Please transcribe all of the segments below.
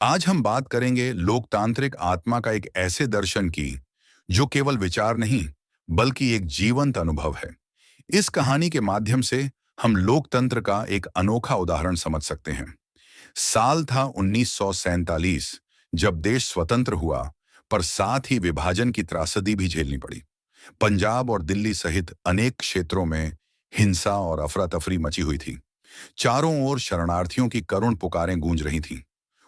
आज हम बात करेंगे लोकतांत्रिक आत्मा का एक ऐसे दर्शन की जो केवल विचार नहीं बल्कि एक जीवंत अनुभव है। इस कहानी के माध्यम से हम लोकतंत्र का एक अनोखा उदाहरण समझ सकते हैं। साल था 1947 जब देश स्वतंत्र हुआ, पर साथ ही विभाजन की त्रासदी भी झेलनी पड़ी। पंजाब और दिल्ली सहित अनेक क्षेत्रों में हिंसा और अफरा तफरी मची हुई थी। चारों ओर शरणार्थियों की करुण पुकारें गूंज रही थीं।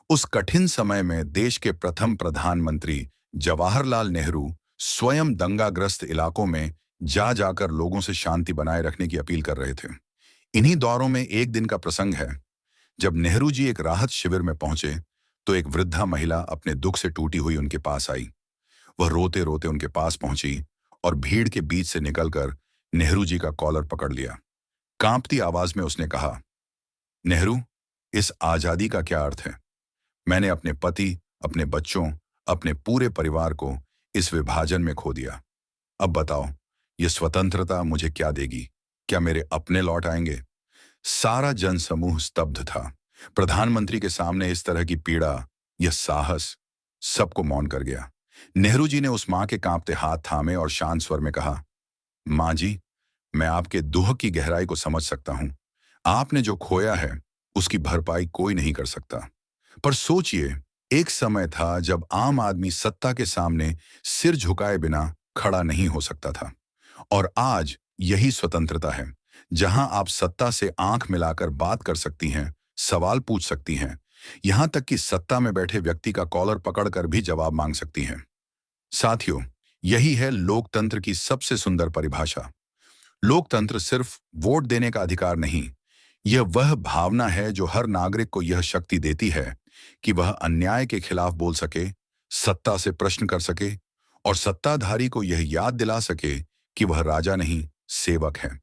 उस कठिन समय में देश के प्रथम प्रधानमंत्री जवाहरलाल नेहरू स्वयं दंगाग्रस्त इलाकों में जा जाकर लोगों से शांति बनाए रखने की अपील कर रहे थे। इन्हीं दौरों में एक दिन का प्रसंग है जब नेहरू जी एक राहत शिविर में पहुंचे तो एक वृद्धा महिला अपने दुख से टूटी हुई उनके पास आई। वह रोते रोते उनके पास पहुंची और भीड़ के बीच से निकलकर नेहरू जी का कॉलर पकड़ लिया। कांपती आवाज में उसने कहा, नेहरू, इस आजादी का क्या अर्थ है? मैंने अपने पति, अपने बच्चों, अपने पूरे परिवार को इस विभाजन में खो दिया। अब बताओ, ये स्वतंत्रता मुझे क्या देगी? क्या मेरे अपने लौट आएंगे? सारा जनसमूह स्तब्ध था। प्रधानमंत्री के सामने इस तरह की पीड़ा, यह साहस सबको मौन कर गया। नेहरू जी ने उस मां के कांपते हाथ थामे और शांत स्वर में कहा, मां जी, मैं आपके दुख की गहराई को समझ सकता हूं। आपने जो खोया है उसकी भरपाई कोई नहीं कर सकता। पर सोचिए, एक समय था जब आम आदमी सत्ता के सामने सिर झुकाए बिना खड़ा नहीं हो सकता था। और आज यही स्वतंत्रता है, जहां आप सत्ता से आंख मिलाकर बात कर सकती हैं, सवाल पूछ सकती हैं, यहां तक कि सत्ता में बैठे व्यक्ति का कॉलर पकड़कर भी जवाब मांग सकती हैं। साथियों, यही है लोकतंत्र की सबसे सुंदर परिभाषा। लोकतंत्र सिर्फ वोट देने का अधिकार नहीं, यह वह भावना है जो हर नागरिक को यह शक्ति देती है कि वह अन्याय के खिलाफ बोल सके, सत्ता से प्रश्न कर सके और सत्ताधारी को यह याद दिला सके कि वह राजा नहीं, सेवक है।